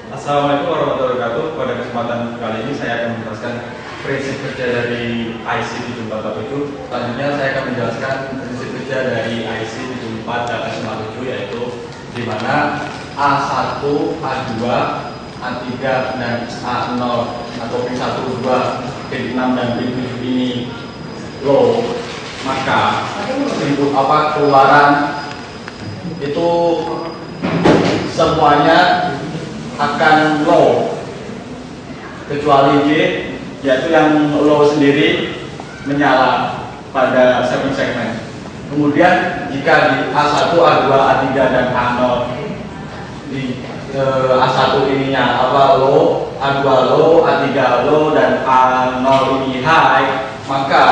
Assalamualaikum warahmatullahi wabarakatuh. Pada kesempatan kali ini saya akan menjelaskan prinsip kerja dari IC 7447. Selanjutnya saya akan menjelaskan prinsip kerja dari IC 7457, yaitu di mana A1, A2, A3, dan A0 atau pin 1, 2, pin 6, dan pin 7 ini low, maka input keluaran itu semuanya akan low kecuali G, yaitu yang low sendiri menyala pada 7 segmen. Kemudian jika di A1, A2, A3, dan A0 di A1 ininya low, A2 low, A3 low, dan A0 ini high, maka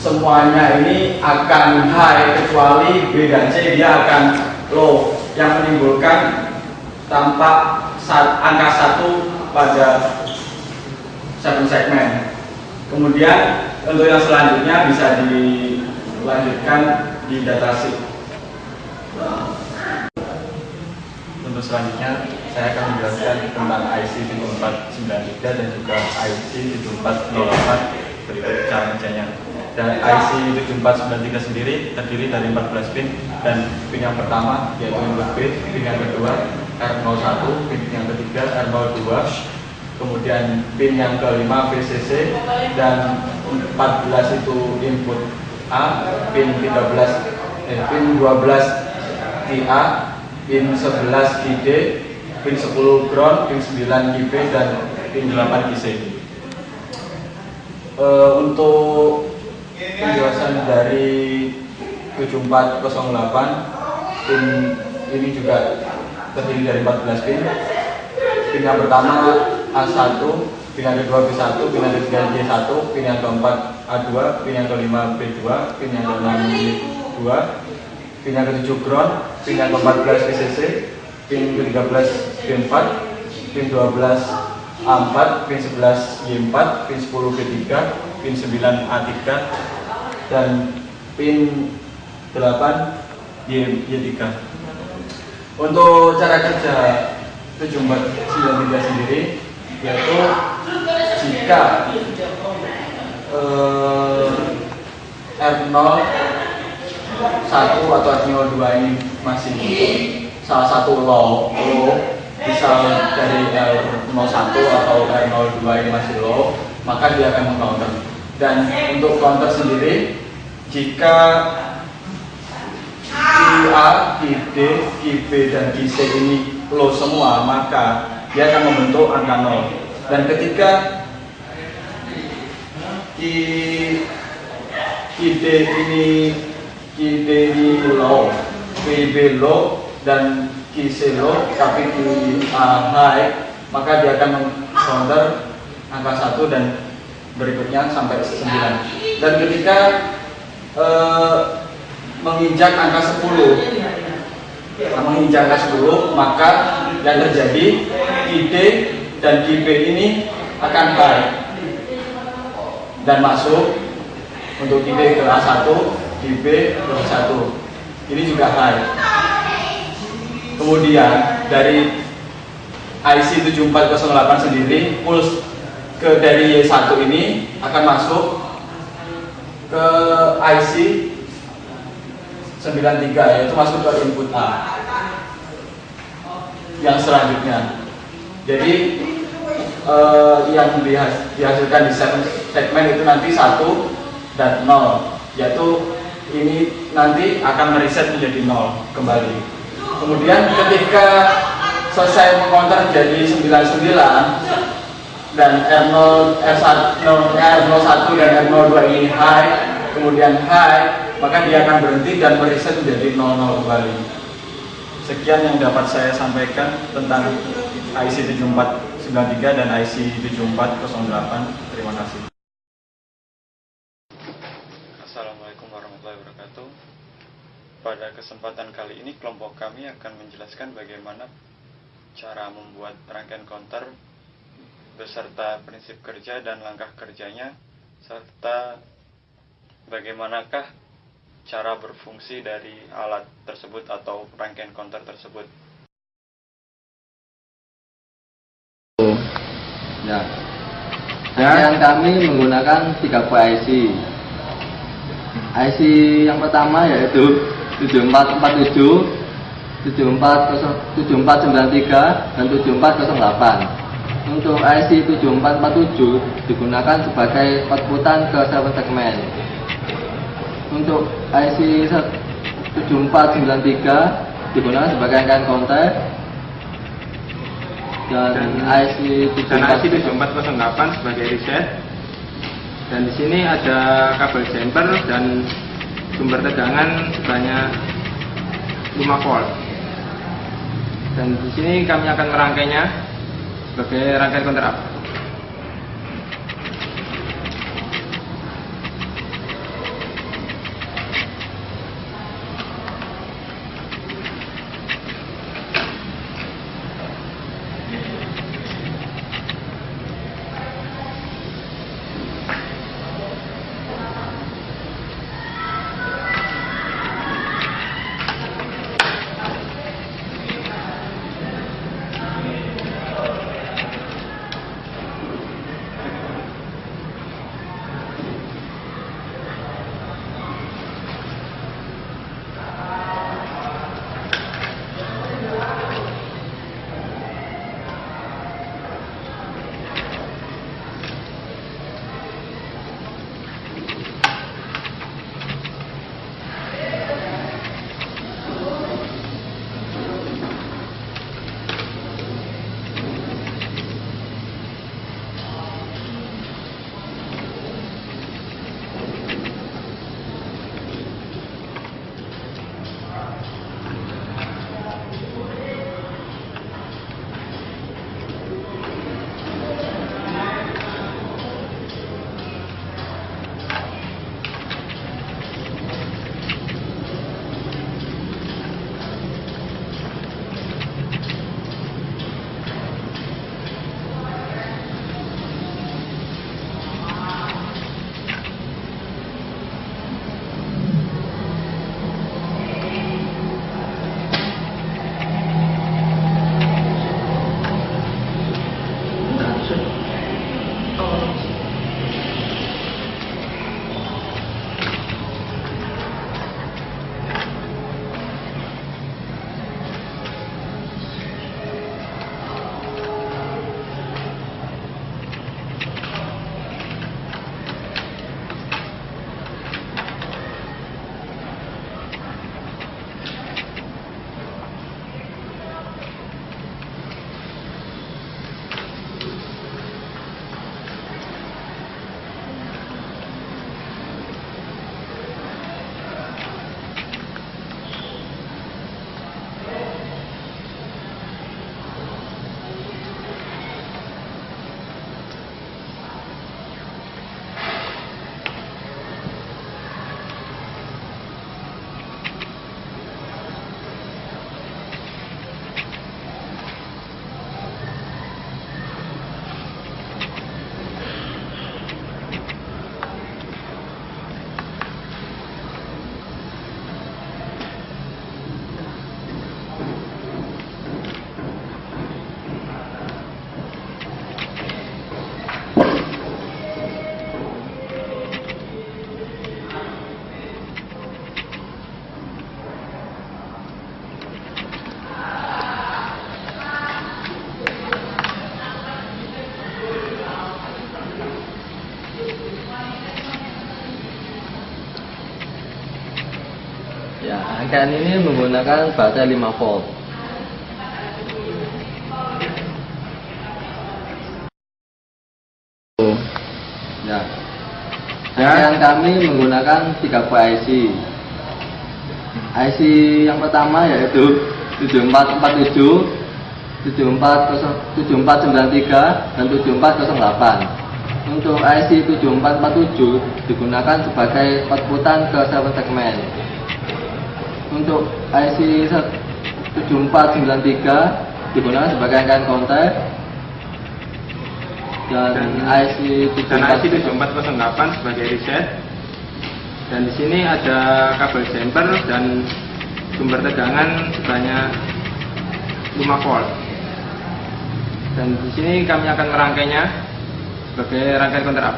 semuanya ini akan high kecuali B dan C, dia akan low, yang menimbulkan tampak angka 1 pada 7 segmen. Kemudian untuk yang selanjutnya bisa dilanjutkan di datasheet. Untuk selanjutnya saya akan menjelaskan tentang IC 7493 dan juga IC 7408 berikut cara kerjanya. Dan IC 7493 sendiri terdiri dari 14 pin, dan pin yang pertama yaitu input bit, pin yang kedua R01, pin yang ketiga R02, kemudian pin yang kelima VCC, dan 14 itu input A, pin 12 TA, pin 11 ID, pin 10 ground, pin 9 KB, dan pin 8 IC. Untuk penjelasan dari 7408, pin ini juga terdiri dari 14 pin. Pin yang pertama A1, pin yang kedua B1, pin yang ketiga J1, pin yang keempat A2, pin yang kelima B2, pin yang keenam B2, pin yang ketujuh ground, pin yang ke-14 VCC, pin ke-13 B4, pin 12 A4, pin 11 Y4, pin 10 B3, pin 9 A3, dan pin 8 Y3. Untuk cara kerja 7493 sendiri, yaitu jika R01 atau R02 ini masih salah satu low, misal dari R01 atau R02 ini masih low, maka dia akan meng-counter. Dan untuk counter sendiri, jika QA, QD, QB, dan QC ini low semua, maka dia akan membentuk angka 0. Dan ketika QD ini low, QB low, dan QC low, tapi QA high, maka dia akan meng-counter angka 1 dan berikutnya sampai 9. Dan ketika menginjak angka 10, maka yang terjadi ID dan QB ini akan high dan masuk untuk QB ke A1, QB ke A1 ini juga high. Kemudian dari IC 7408 sendiri, pulse dari Y1 ini akan masuk ke IC 93, yaitu masuk ke input A yang selanjutnya. Jadi yang dihasilkan di segmen itu nanti 1 dan 0, yaitu ini nanti akan mereset menjadi 0 kembali. Kemudian ketika selesai meng-counter jadi 99 dan R01 dan R02 ini high, kemudian high, maka dia akan berhenti dan mereset menjadi 00 kembali. Sekian yang dapat saya sampaikan tentang IC 7493 dan IC 7408. Terima kasih. Assalamualaikum warahmatullahi wabarakatuh. Pada kesempatan kali ini kelompok kami akan menjelaskan bagaimana cara membuat rangkaian counter beserta prinsip kerja dan langkah kerjanya, serta bagaimanakah cara berfungsi dari alat tersebut atau rangkaian counter tersebut. Ya. Rangkaian kami menggunakan 3 buah IC. IC yang pertama yaitu 7447, 7493 dan 7408. Untuk IC 7447 digunakan sebagai outputan ke server segmen. Untuk IC 7493 digunakan sebagai rangkaian kontak, dan IC 7408 sebagai reset. Dan di sini ada kabel jumper dan sumber tegangan sebanyak 5 volt. Dan di sini kami akan merangkainya sebagai rangkaian counter up. Ya, rangkaian ini menggunakan baterai 5 volt. Ya. Rangkaian kami menggunakan 3 buah IC. IC yang pertama yaitu 7447, 7493 dan 7408. Untuk IC 7447 digunakan sebagai outputan ke server segmen. Untuk IC 7493 digunakan sebagai rangkaian kontak, dan IC 7408 sebagai reset. Dan di sini ada kabel jumper dan sumber tegangan sebanyak 5 volt. Dan di sini kami akan merangkainya sebagai rangkaian counter up.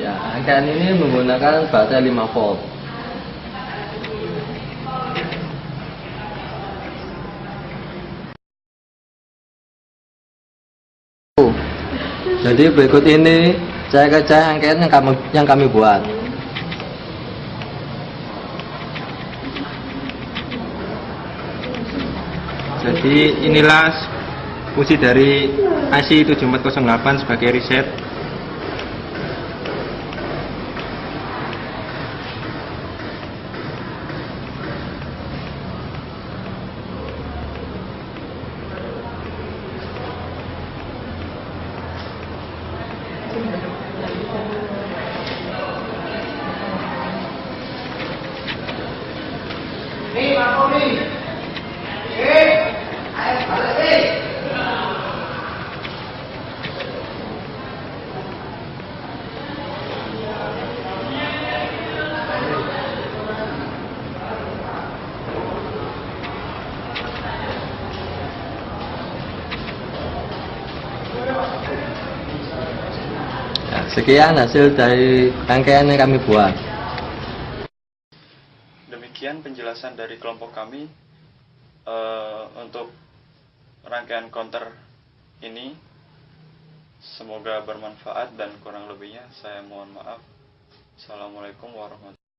Ya, rangkaian ini menggunakan baterai 5 volt. Jadi berikut ini saya kerja rangkaian yang kami buat. Jadi inilah fungsi dari IC 7408 sebagai reset. Ya, sekian hasil dari rangkaian yang kami buat. Demikian penjelasan dari kelompok kami untuk rangkaian counter ini. Semoga bermanfaat dan kurang lebihnya saya mohon maaf. Assalamualaikum warahmatullahi wabarakatuh.